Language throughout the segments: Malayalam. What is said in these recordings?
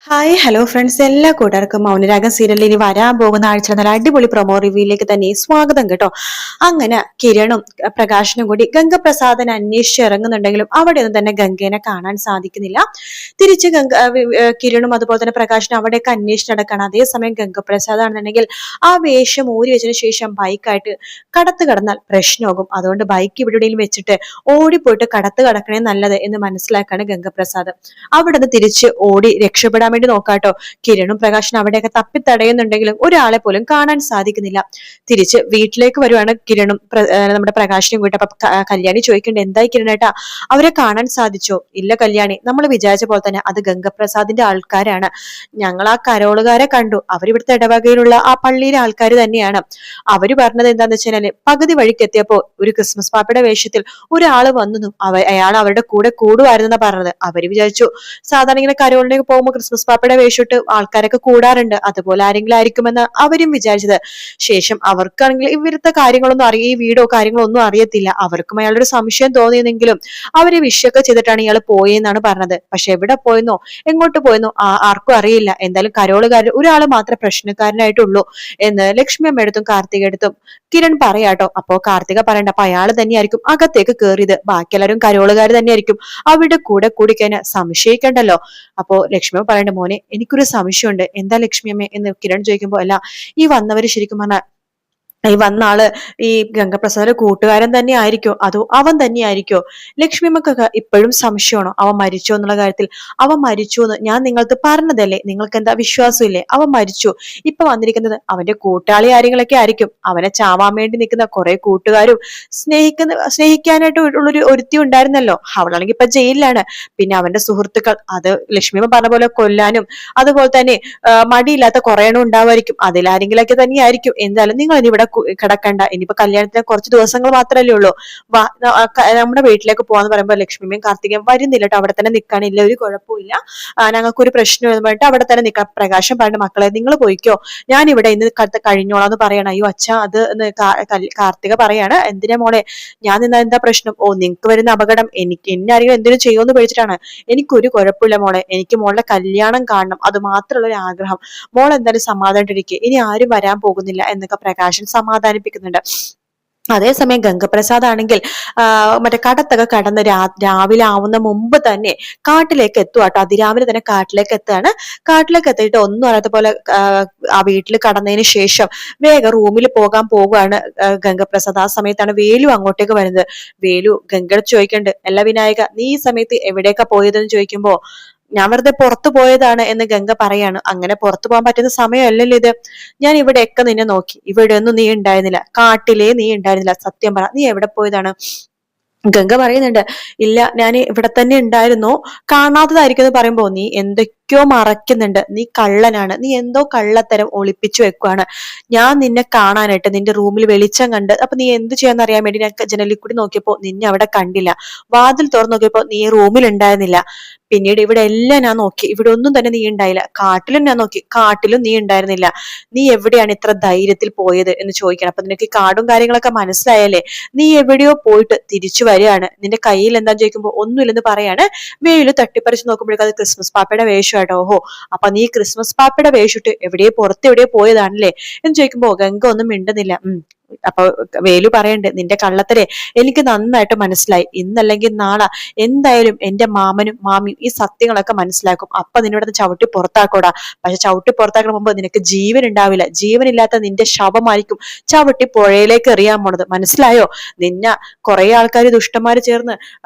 ഹായ് ഹലോ ഫ്രണ്ട്സ്, എല്ലാ കൂട്ടുകാർക്കും മൗനരാഗം സീരിയലിൽ ഇനി വരാൻ പോകുന്ന ആഴ്ച നല്ല അടിപൊളി പ്രൊമോ റിവ്യൂയിലേക്ക് തന്നെ സ്വാഗതം കേട്ടോ. അങ്ങനെ കിരണും പ്രകാശനും കൂടി ഗംഗപ്രസാദനെ അന്വേഷിച്ച് ഇറങ്ങുന്നുണ്ടെങ്കിലും അവിടെ ഒന്നും തന്നെ ഗംഗേനെ കാണാൻ സാധിക്കുന്നില്ല. തിരിച്ച് കിരണും അതുപോലെ തന്നെ പ്രകാശനും അവിടെയൊക്കെ അന്വേഷിച്ച് നടക്കുകയാണ്. അതേസമയം ഗംഗപ്രസാദ് ആണെന്നുണ്ടെങ്കിൽ ആ വേഷം ഊരി വെച്ചതിന് ശേഷം ബൈക്കായിട്ട് കടത്ത് കടന്നാൽ പ്രശ്നമാകും. അതുകൊണ്ട് ബൈക്ക് ഇവിടെ വെച്ചിട്ട് ഓടിപ്പോയിട്ട് കടത്ത് കടക്കണേ നല്ലത് എന്ന് മനസ്സിലാക്കാണ് ഗംഗപ്രസാദ്. അവിടെ നിന്ന് തിരിച്ച് ഓടി രക്ഷപ്പെടാൻ വേണ്ടി നോക്കാട്ടോ. കിരണും പ്രകാശനും അവിടെയൊക്കെ തപ്പിത്തടയുന്നുണ്ടെങ്കിലും ഒരാളെ പോലും കാണാൻ സാധിക്കുന്നില്ല. തിരിച്ച് വീട്ടിലേക്ക് വരുവാണ് കിരണും നമ്മുടെ പ്രകാശനും കൂട്ടി. അപ്പൊ കല്യാണി ചോദിക്കണ്ടേ, എന്തായി കിരണേട്ടാ, അവരെ കാണാൻ സാധിച്ചോ? ഇല്ല കല്യാണി, നമ്മൾ വിചാരിച്ച പോലെ തന്നെ അത് ഗംഗപ്രസാദിന്റെ ആൾക്കാരാണ്. ഞങ്ങൾ ആ കരോളുകാരെ കണ്ടു. അവരിവിടുത്തെ ഇടവകയിലുള്ള ആ പള്ളിയിലെ ആൾക്കാർ തന്നെയാണ്. അവര് പറഞ്ഞത് എന്താന്ന് വെച്ചാല്, പകുതി വഴിക്ക് എത്തിയപ്പോ ഒരു ക്രിസ്മസ് പാപ്പയുടെ വേഷത്തിൽ ഒരാള് വന്നു. അയാൾ അവരുടെ കൂടെ കൂടുമായിരുന്നെന്നാ പറഞ്ഞത്. അവര് വിചാരിച്ചു സാധാരണ ഇങ്ങനെ കരോളിലേക്ക് പോകുമ്പോൾ ക്രിസ്മസ് പാപ്പയുടെ വേഷിട്ട് ആൾക്കാരൊക്കെ കൂടാറുണ്ട്, അതുപോലെ ആരെങ്കിലും ആയിരിക്കുമെന്ന് അവരും വിചാരിച്ചത്. ശേഷം അവർക്കാണെങ്കിൽ ഇവരുടെ കാര്യങ്ങളൊന്നും ഈ വീടോ കാര്യങ്ങളോ ഒന്നും അറിയത്തില്ല. അവർക്കും അയാളൊരു സംശയം തോന്നിയെങ്കിലും അവര് വിഷയൊക്കെ ചെയ്തിട്ടാണ് ഇയാൾ പോയെന്നാണ് പറഞ്ഞത്. പക്ഷെ എവിടെ പോയെന്നോ എങ്ങോട്ട് പോയെന്നോ ആർക്കും അറിയില്ല. എന്തായാലും കരോളുകാരിൽ ഒരാള് മാത്രമേ പ്രശ്നക്കാരനായിട്ടുള്ളൂ എന്ന് ലക്ഷ്മി അമ്മയെടുത്തും കാർത്തികയെടുത്തും കിരൺ പറയാട്ടോ. അപ്പോ കാർത്തിക പറയണ്ട, അപ്പൊ അയാൾ തന്നെയായിരിക്കും അകത്തേക്ക് കയറിയത്, ബാക്കി എല്ലാവരും കരോളുകാർ തന്നെയായിരിക്കും അവിടെ കൂടെ കൂടിക്കഴിഞ്ഞാൽ സംശയിക്കണ്ടല്ലോ. അപ്പോ ലക്ഷ്മി പറയണ്ട, മോനെ എനിക്കൊരു സംശയമുണ്ട്. എന്താ ലക്ഷ്മി അമ്മ എന്ന് കിരൺ ചോദിക്കുമ്പോ, അല്ല ഈ വന്നവര് ശരിക്കും പറഞ്ഞാൽ ഈ വന്ന ആള് ഈ ഗംഗപ്രസാദിന്റെ കൂട്ടുകാരൻ തന്നെ ആയിരിക്കോ, അതോ അവൻ തന്നെ ആയിരിക്കോ? ലക്ഷ്മിമ്മക്കൊക്കെ ഇപ്പോഴും സംശയമാണോ അവൻ മരിച്ചോ എന്നുള്ള കാര്യത്തിൽ? അവൻ മരിച്ചു എന്ന് ഞാൻ നിങ്ങൾക്ക് പറഞ്ഞതല്ലേ, നിങ്ങൾക്ക് എന്താ വിശ്വാസമില്ലേ? അവൻ മരിച്ചു. ഇപ്പൊ വന്നിരിക്കുന്നത് അവന്റെ കൂട്ടാളി കാര്യങ്ങളൊക്കെ ആയിരിക്കും. അവനെ ചാവാൻ വേണ്ടി നിൽക്കുന്ന കുറെ കൂട്ടുകാരും സ്നേഹിക്കാനായിട്ട് ഉള്ളൊരു ഒരുത്തി ഉണ്ടായിരുന്നല്ലോ, അവളാണെങ്കിൽ ഇപ്പൊ ജയിലിലാണ്. പിന്നെ അവന്റെ സുഹൃത്തുക്കൾ, അത് ലക്ഷ്മിമ്മ പറഞ്ഞ പോലെ കൊല്ലാനും അതുപോലെ തന്നെ മടിയില്ലാത്ത കുറെ എണ്ണം ഉണ്ടാവുമായിരിക്കും. അതിലാരെങ്കിലൊക്കെ തന്നെയായിരിക്കും. എന്തായാലും നിങ്ങൾ ഇനി ഇവിടെ കിടക്കണ്ട, ഇനിയിപ്പോ കല്യാണത്തിന് കുറച്ച് ദിവസങ്ങൾ മാത്രമല്ലേ ഉള്ളൂ, നമ്മുടെ വീട്ടിലേക്ക് പോവാന്ന് പറയുമ്പോൾ ലക്ഷ്മിയും കാർത്തികയും വരുന്നില്ല കേട്ടോ, അവിടെ തന്നെ നിൽക്കാനില്ല, ഒരു കുഴപ്പമില്ല, ഞങ്ങൾക്കൊരു പ്രശ്നം പറഞ്ഞിട്ട് അവിടെ തന്നെ നിൽക്കാം. പ്രകാശം പറഞ്ഞു, മക്കളെ നിങ്ങൾ പോയിക്കോ, ഞാൻ ഇവിടെ ഇന്ന് കഴിഞ്ഞോളാന്ന് പറയണം. അയ്യോ അച്ഛാ, അത് കാർത്തിക പറയാണ്, എന്തിനാ മോളെ ഞാൻ നിന്നാ എന്താ പ്രശ്നം? ഓ, നിങ്ങക്ക് വരുന്ന അപകടം എന്നെ ആരെങ്കിലും എന്തിനും ചെയ്യുമെന്ന് പേടിച്ചിട്ടാണ്. എനിക്കൊരു കുഴപ്പമില്ല മോളെ, എനിക്ക് മോളുടെ കല്യാണം കാണണം, അത് മാത്രമുള്ള ഒരു ആഗ്രഹം. മോൾ എന്തായാലും സമാധാനമായിട്ടിരിക്കുക, ഇനി ആരും വരാൻ പോകുന്നില്ല എന്നൊക്കെ പ്രകാശൻ സമാധാനിപ്പിക്കുന്നുണ്ട്. അതേസമയം ഗംഗപ്രസാദ് ആണെങ്കിൽ മറ്റേ കടത്തൊക്കെ കടന്ന് രാവിലെ ആവുന്ന മുമ്പ് തന്നെ കാട്ടിലേക്ക് എത്തുവാട്ടോ. അതിരാവിലെ തന്നെ കാട്ടിലേക്ക് എത്തുകയാണ്. കാട്ടിലേക്ക് എത്തിയിട്ട് ഒന്നും അറിയാത്ത പോലെ ആ വീട്ടിൽ കടന്നതിന് ശേഷം വേഗം റൂമിൽ പോകാൻ പോകുകയാണ് ഗംഗപ്രസാദ്. ആ സമയത്താണ് വേലു അങ്ങോട്ടേക്ക് വരുന്നത്. വേലു ഗംഗ ചോദിക്കണ്ട്, അല്ല വിനായക, നീ ഈ സമയത്ത് എവിടേക്കാ പോയതെന്ന് ചോദിക്കുമ്പോ, ഞാൻ വെറുതെ പുറത്തു പോയതാണ് എന്ന് ഗംഗ പറയാണ്. അങ്ങനെ പുറത്തു പോകാൻ പറ്റുന്ന സമയമല്ലല്ലോ ഇത്. ഞാൻ ഇവിടെയൊക്കെ നിന്നെ നോക്കി, ഇവിടെ ഒന്നും നീ ഉണ്ടായിരുന്നില്ല, കാട്ടിലേ നീ ഉണ്ടായിരുന്നില്ല, സത്യം പറ, നീ എവിടെ പോയതാണ്? ഗംഗ പറയുന്നുണ്ട്, ഇല്ല ഞാൻ ഇവിടെ തന്നെ ഉണ്ടായിരുന്നു, കാണാത്തതായിരിക്കും എന്ന് പറയുമ്പോ, നീ എന്തൊക്കെയോ മറക്കുന്നുണ്ട്, നീ കള്ളനാണ്, നീ എന്തോ കള്ളത്തരം ഒളിപ്പിച്ചു വെക്കുവാണ്. ഞാൻ നിന്നെ കാണാനായിട്ട് നിന്റെ റൂമിൽ വെളിച്ചം കണ്ട്, അപ്പൊ നീ എന്ത് ചെയ്യാന്ന് അറിയാൻ വേണ്ടി ഞാൻ ജനലിൽ കൂടി നോക്കിയപ്പോ നിന്നെ അവിടെ കണ്ടില്ല. വാതിൽ തുറന്നു നോക്കിയപ്പോ നീ റൂമിൽ ഉണ്ടായിരുന്നില്ല. പിന്നീട് ഇവിടെ എല്ലാം ഞാൻ നോക്കി, ഇവിടെ ഒന്നും തന്നെ നീ ഉണ്ടായില്ല. കാട്ടിലും ഞാൻ നോക്കി, കാട്ടിലും നീ ഉണ്ടായിരുന്നില്ല. നീ എവിടെയാണ് ഇത്ര ധൈര്യത്തിൽ പോയത് എന്ന് ചോദിക്കണം. അപ്പൊ നിനക്ക് ഈ കാടും കാര്യങ്ങളൊക്കെ മനസ്സിലായല്ലേ? നീ എവിടെയോ പോയിട്ട് തിരിച്ചു വരികയാണ്, നിന്റെ കയ്യിൽ എന്താന്ന് ചോദിക്കുമ്പോ ഒന്നുമില്ലെന്ന് പറയാണ്. വേലു തട്ടിപ്പറിച്ച് നോക്കുമ്പോഴേക്കും അത് ക്രിസ്മസ് പാപ്പയുടെ വേഷമായിട്ടോ. ഓഹോ, അപ്പൊ നീ ക്രിസ്മസ് പാപ്പയുടെ വേഷിട്ട് എവിടെയോ പോയതാണല്ലേ എന്ന് ചോദിക്കുമ്പോ ഗംഗ ഒന്നും മിണ്ടുന്നില്ല. അപ്പൊ വേലു പറയണ്ട്, നിന്റെ കള്ളത്തരെ എനിക്ക് നന്നായിട്ട് മനസ്സിലായി. ഇന്നല്ലെങ്കിൽ നാളെ എന്തായാലും എന്റെ മാമനും മാമിയും ഈ സത്യങ്ങളൊക്കെ മനസ്സിലാക്കും. അപ്പൊ നിന്നോട് ചവിട്ടി പുറത്താക്കോടാ. പക്ഷെ ചവിട്ടി പുറത്താക്കണ മുമ്പ് നിനക്ക് ജീവൻ ഉണ്ടാവില്ല. ജീവനില്ലാത്ത നിന്റെ ശവമായിരിക്കും ചവിട്ടി പുഴയിലേക്ക് എറിയാൻ പോണത്, മനസ്സിലായോ? നിന്നെ കുറെ ആൾക്കാർ ദുഷ്ടന്മാര് ചേർന്ന്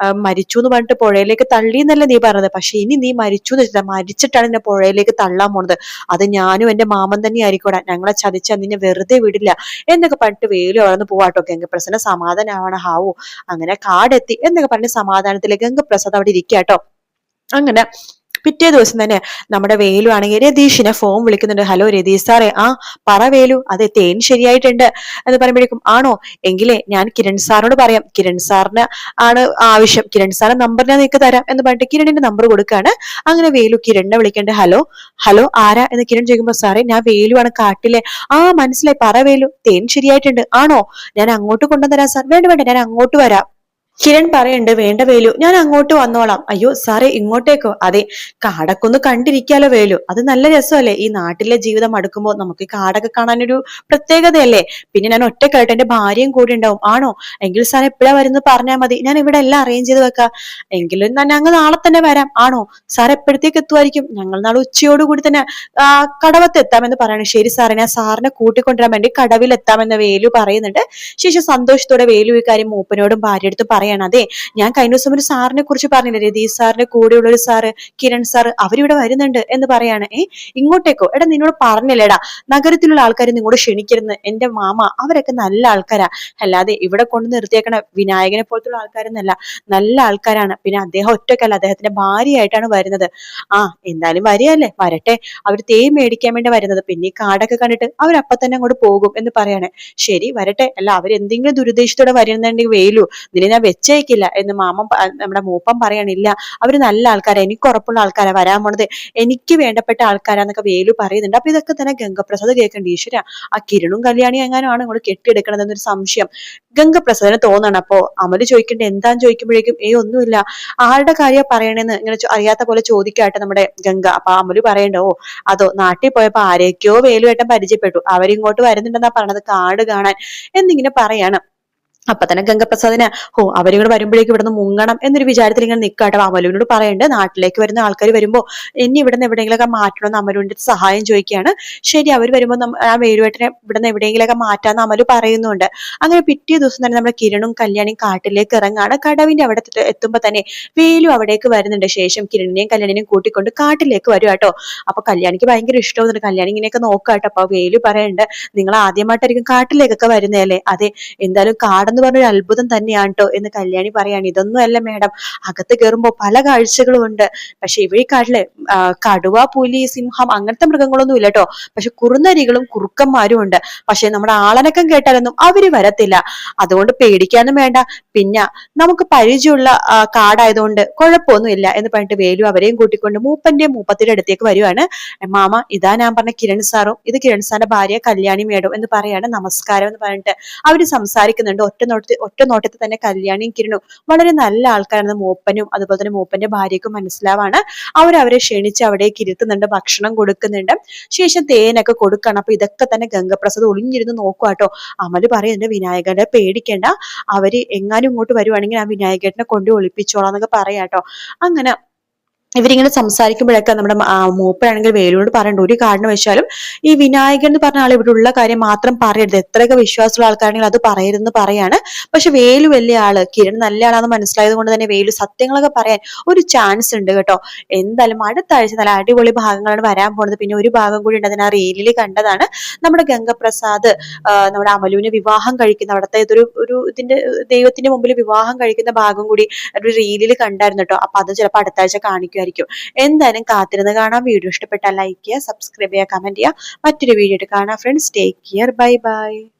മരിച്ചു എന്ന് പറഞ്ഞിട്ട് പുഴയിലേക്ക് തള്ളി എന്നല്ലേ നീ പറഞ്ഞത്. പക്ഷെ ഇനി നീ മരിച്ചു എന്ന് വെച്ചിട്ടാ, മരിച്ചിട്ടാണ് എന്നെ പുഴയിലേക്ക് തള്ളാൻ പോണത്. അത് ഞാനും എന്റെ മാമൻ തന്നെ ആയിരിക്കോടാ. ഞങ്ങളെ ചതിച്ചാൽ നിന്നെ വെറുതെ വിടില്ല എന്നൊക്കെ പറഞ്ഞിട്ട് വേലു വളർന്ന് പോവാട്ടോ. ഗംഗപ്രസാദ് സമാധാനമാണ്. ഹാവു, അങ്ങനെ കാടെത്തി എന്നൊക്കെ പറഞ്ഞ് സമാധാനത്തില് ഗംഗപ്രസാദ് അവിടെ ഇരിക്കാട്ടോ. അങ്ങനെ പിറ്റേ ദിവസം തന്നെ നമ്മുടെ വേലു ആണെങ്കിൽ രതീഷിനെ ഫോൺ വിളിക്കുന്നുണ്ട്. ഹലോ രതീഷ് സാറേ. ആ പറ വേലു, അതെ തേൻ ശരിയായിട്ടുണ്ട് എന്ന് പറയുമ്പോഴേക്കും, ആണോ, എങ്കിലേ ഞാൻ കിരൺ സാറിനോട് പറയാം, കിരൺ സാറിന് ആണ് ആവശ്യം, കിരൺ സാറിന്റെ നമ്പർ ഞാൻ നിനക്ക് തരാം എന്ന് പറഞ്ഞിട്ട് കിരണിന്റെ നമ്പർ കൊടുക്കാണ്. അങ്ങനെ വേലു കിരണിനെ വിളിക്കേണ്ടത്. ഹലോ ഹലോ ആരാ എന്ന് കിരൺ ചോദിക്കുമ്പോ, സാറേ ഞാൻ വേലു ആണ്, കാട്ടിലെ. ആ മനസ്സിലായി, പറ വേലു, തേൻ ശരിയായിട്ടുണ്ട്. ആണോ, ഞാൻ അങ്ങോട്ട് കൊണ്ടുവന്നരാം സാർ. വേണ്ട വേണ്ട, ഞാൻ അങ്ങോട്ട് വരാം. കിരൺ പറയുന്നുണ്ട്, വേണ്ട വേലു, ഞാൻ അങ്ങോട്ട് വന്നോളാം. അയ്യോ സാറേ, ഇങ്ങോട്ടേക്കോ? അതെ, കാടൊക്കെ ഒന്ന് കണ്ടിരിക്കാലോ വേലു, അത് നല്ല രസമല്ലേ? ഈ നാട്ടിലെ ജീവിതം അടുക്കുമ്പോൾ നമുക്ക് ഈ കാടൊക്കെ കാണാനൊരു പ്രത്യേകതയല്ലേ? പിന്നെ ഞാൻ ഒറ്റക്കായിട്ട്, എന്റെ ഭാര്യയും കൂടി ഉണ്ടാവും. ആണോ? എങ്കിൽ സാർ എപ്പോഴാ വരുന്നത് പറഞ്ഞാൽ മതി, ഞാൻ ഇവിടെ എല്ലാം അറേഞ്ച് ചെയ്ത് വെക്കാം. എങ്കിലും ഞങ്ങൾ നാളെ തന്നെ വരാം. ആണോ? സാർ എപ്പോഴത്തേക്ക് എത്തുമായിരിക്കും? ഞങ്ങൾ നാളെ ഉച്ചയോടുകൂടി തന്നെ കടവത്ത് എത്താമെന്ന് പറയണം. ശരി സാറേ, ഞാൻ സാറിനെ കൂട്ടിക്കൊണ്ടുവരാൻ വേണ്ടി കടവിൽ എത്താമെന്ന് വേലു പറയുന്നുണ്ട്. ശേഷം സന്തോഷത്തോടെ വേലു ഈ കാര്യം മൂപ്പനോടും ഭാര്യയെടുത്തും പറയണം. അതെ, ഞാൻ കഴിഞ്ഞ ദിവസം ഒരു സാറിനെ കുറിച്ച് പറഞ്ഞില്ലേ, രതീഷ് സാറിന്റെ കൂടെയുള്ള ഒരു സാറ്, കിരൺ സാറ്, അവരിവിടെ വരുന്നുണ്ട് എന്ന് പറയാണ്. ഇങ്ങോട്ടേക്കോ? എടാ, നിന്നോട് പറഞ്ഞില്ലേടാ നഗരത്തിലുള്ള ആൾക്കാർ നിങ്ങളോട് ക്ഷണിക്കരുന്ന്. എന്റെ മാമ അവരൊക്കെ നല്ല ആൾക്കാരാ, അല്ലാതെ ഇവിടെ കൊണ്ട് നിർത്തിയേക്കണ വിനായകനെ പോലത്തുള്ള ആൾക്കാരൊന്നല്ല, നല്ല ആൾക്കാരാണ്. പിന്നെ അദ്ദേഹം ഒറ്റക്കല്ല, അദ്ദേഹത്തിന്റെ ഭാര്യയായിട്ടാണ് വരുന്നത്. എന്തായാലും വരികയല്ലേ, വരട്ടെ. അവർ തേ മേടിക്കാൻ വേണ്ടി വരുന്നത്, പിന്നെ ഈ കാടൊക്കെ കണ്ടിട്ട് അവരപ്പം തന്നെ അങ്ങോട്ട് പോകും എന്ന് പറയാണ്. ശരി, വരട്ടെ. അല്ല, അവരെന്തെങ്കിലും ദുരുദ്ദേശത്തോടെ വരുന്നുണ്ടെങ്കിൽ വേലു, നിന്നെ ഞാൻ വെച്ചേക്കില്ല എന്ന് നമ്മുടെ മൂപ്പൻ പറയണില്ല. അവര് നല്ല ആൾക്കാരാ, എനിക്ക് ഉറപ്പുള്ള ആൾക്കാരാ വരാൻ പോണത്, എനിക്ക് വേണ്ടപ്പെട്ട ആൾക്കാരാന്നൊക്കെ വേലു പറയുന്നുണ്ട്. അപ്പൊ ഇതൊക്കെ തന്നെ ഗംഗപ്രസാദ് കേൾക്കണ്ട. ഈശ്വര, ആ കിരണും കല്യാണിയും എങ്ങാനും ആണ് ഇങ്ങോട്ട് കെട്ടിയെടുക്കണതെന്നൊരു സംശയം ഗംഗപ്രസാദിന് തോന്നണം. അപ്പോ അമല് ചോദിക്കണ്ടേ എന്താന്ന് ചോദിക്കുമ്പോഴേക്കും ഒന്നുമില്ല, ആരുടെ കാര്യം പറയണേന്ന് ഇങ്ങനെ അറിയാത്ത പോലെ ചോദിക്കാട്ടെ നമ്മുടെ ഗംഗ. അപ്പൊ അമല് പറയണ്ടോ, അതോ നാട്ടിൽ പോയപ്പോ ആരൊക്കെയോ വേലുവേട്ടൻ പരിചയപ്പെട്ടു, അവരിങ്ങോട്ട് വരുന്നുണ്ടെന്നാ പറഞ്ഞത് കാട് കാണാൻ എന്നിങ്ങനെ പറയാണ്. അപ്പൊ തന്നെ ഗംഗപ്രസാദിന് അവരിങ്ങോട് വരുമ്പോഴേക്കും ഇവിടുന്ന് മുങ്ങണം എന്നൊരു വിചാരത്തിൽ ഇങ്ങനെ നിൽക്കാട്ടോ. അമലുവിനോട് പറയണ്ട്, നാട്ടിലേക്ക് വരുന്ന ആൾക്കാർ വരുമ്പോ എന്നെ ഇവിടുന്ന് എവിടെയെങ്കിലൊക്കെ മാറ്റണമെന്ന് അമലുവിന്റെ സഹായം ചോദിക്കുകയാണ്. ശരി, അവർ വരുമ്പോ ആ വേലുവേട്ടനെ ഇവിടുന്ന് എവിടെയെങ്കിലൊക്കെ മാറ്റാന്ന് അമലു പറയുന്നുണ്ട്. അങ്ങനെ പിറ്റേ ദിവസം തന്നെ നമ്മുടെ കിരണും കല്യാണിയും കാട്ടിലേക്ക് ഇറങ്ങാണ്. കടവിന്റെ അവിടെ എത്തുമ്പോ തന്നെ വേലു അവിടേക്ക് വരുന്നുണ്ട്. ശേഷം കിരണിനെയും കല്യാണിനെയും കൂട്ടിക്കൊണ്ട് കാട്ടിലേക്ക് വരും കേട്ടോ. അപ്പൊ കല്യാണിക്ക് ഭയങ്കര ഇഷ്ടമാവുന്നുണ്ട്. കല്യാണി ഇങ്ങനെയൊക്കെ നോക്കാട്ടോ. അപ്പൊ വേലു പറയുന്നുണ്ട്, നിങ്ങൾ ആദ്യമായിട്ടായിരിക്കും കാട്ടിലേക്കൊക്കെ വരുന്നതല്ലേ? അതെ, എന്തായാലും കാടെന്ന് പറഞ്ഞൊരു അത്ഭുതം തന്നെയാണ് കേട്ടോ എന്ന് കല്യാണി പറയാണ്. ഇതൊന്നും അല്ല മേഡം, അകത്ത് കയറുമ്പോ പല കാഴ്ചകളും ഉണ്ട്. പക്ഷെ ഇവിടെ കാട്ടില് കടുവ, പുലി, സിംഹം അങ്ങനത്തെ മൃഗങ്ങളൊന്നും ഇല്ല കേട്ടോ. പക്ഷെ കുറുനരികളും കുറുക്കന്മാരും ഉണ്ട്. പക്ഷെ നമ്മുടെ ആളനക്കം കേട്ടാലൊന്നും അവര് വരത്തില്ല, അതുകൊണ്ട് പേടിക്കാനും വേണ്ട. പിന്നെ നമുക്ക് പരിചയമുള്ള കാടായതുകൊണ്ട് കുഴപ്പമൊന്നുമില്ല എന്ന് പറഞ്ഞിട്ട് വേലു അവരെയും കൂട്ടിക്കൊണ്ട് മൂപ്പത്തിന്റെ അടുത്തേക്ക് വരുവാണ്. മാമ, ഇതാ ഞാൻ പറഞ്ഞ കിരൺ സാറും, ഇത് കിരൺ സാറിന്റെ ഭാര്യ കല്യാണി മേഡം എന്ന് പറയാണ്. നമസ്കാരം എന്ന് പറഞ്ഞിട്ട് അവര് സംസാരിക്കുന്നുണ്ട്. ഒറ്റ നോട്ടത്തിൽ തന്നെ കല്യാണിയും കിരണും വളരെ നല്ല ആൾക്കാരാണ്. മൂപ്പനും അതുപോലെ തന്നെ മൂപ്പന്റെ ഭാര്യയ്ക്കും മനസ്സിലാവാണ്. അവരെ ക്ഷണിച്ച് അവിടേക്ക് ഇരുത്തുന്നുണ്ട്, ഭക്ഷണം കൊടുക്കുന്നുണ്ട്. ശേഷം തേനൊക്കെ കൊടുക്കണം. അപ്പൊ ഇതൊക്കെ തന്നെ ഗംഗപ്രസാദ് ഒളിഞ്ഞിരുന്ന് നോക്കുവാട്ടോ. അമല് പറയുന്നുണ്ട്, വിനായകനെ പേടിക്കേണ്ട, അവര് എങ്ങാനും ഇങ്ങോട്ട് വരുവാണെങ്കിൽ ആ വിനായകനെ കൊണ്ട് ഒളിപ്പിച്ചോളാന്നൊക്കെ പറയാട്ടോ. അങ്ങനെ ഇവരിങ്ങനെ സംസാരിക്കുമ്പോഴൊക്കെ നമ്മുടെ മൂപ്പനാണെങ്കിൽ വേലുവിനോട് പറയണ്ട, ഒരു കാരണവശാലും ഈ വിനായകൻ എന്ന് പറഞ്ഞ ആൾ ഇവിടെ ഉള്ള കാര്യം മാത്രം പറയരുത്, എത്രയൊക്കെ വിശ്വാസമുള്ള ആൾക്കാരാണെങ്കിൽ അത് പറയരുതെന്ന് പറയാണ്. പക്ഷെ വേലു വലിയ ആള്, കിരൺ നല്ല ആളാന്ന് മനസ്സിലായത് കൊണ്ട് തന്നെ വേലു സത്യങ്ങളൊക്കെ പറയാൻ ഒരു ചാൻസ് ഉണ്ട് കേട്ടോ. എന്തായാലും അടുത്ത ആഴ്ച നല്ല അടിപൊളി ഭാഗങ്ങളാണ് വരാൻ പോകുന്നത്. പിന്നെ ഒരു ഭാഗം കൂടി ഉണ്ട്, അതിന് ആ റീലിൽ കണ്ടതാണ്. നമ്മുടെ ഗംഗപ്രസാദ് നമ്മുടെ അമലുവിനെ വിവാഹം കഴിക്കുന്ന അവിടുത്തെ ഒരു ഇതിന്റെ ദൈവത്തിന്റെ മുമ്പിൽ വിവാഹം കഴിക്കുന്ന ഭാഗം കൂടി ഒരു റീലിൽ കണ്ടായിരുന്നു കേട്ടോ. അപ്പൊ അത് ചിലപ്പോൾ അടുത്ത ആഴ്ച കാണിക്കുമായിരിക്കും. എന്തായാലും കാത്തിരുന്ന് കാണാം. വീഡിയോ ഇഷ്ടപ്പെട്ടാൽ ലൈക്ക് ചെയ്യുക, സബ്സ്ക്രൈബ് ചെയ്യുക, കമന്റ് ചെയ്യുക. മറ്റൊരു വീഡിയോ ആയിട്ട് കാണാം friends. Take care, bye bye.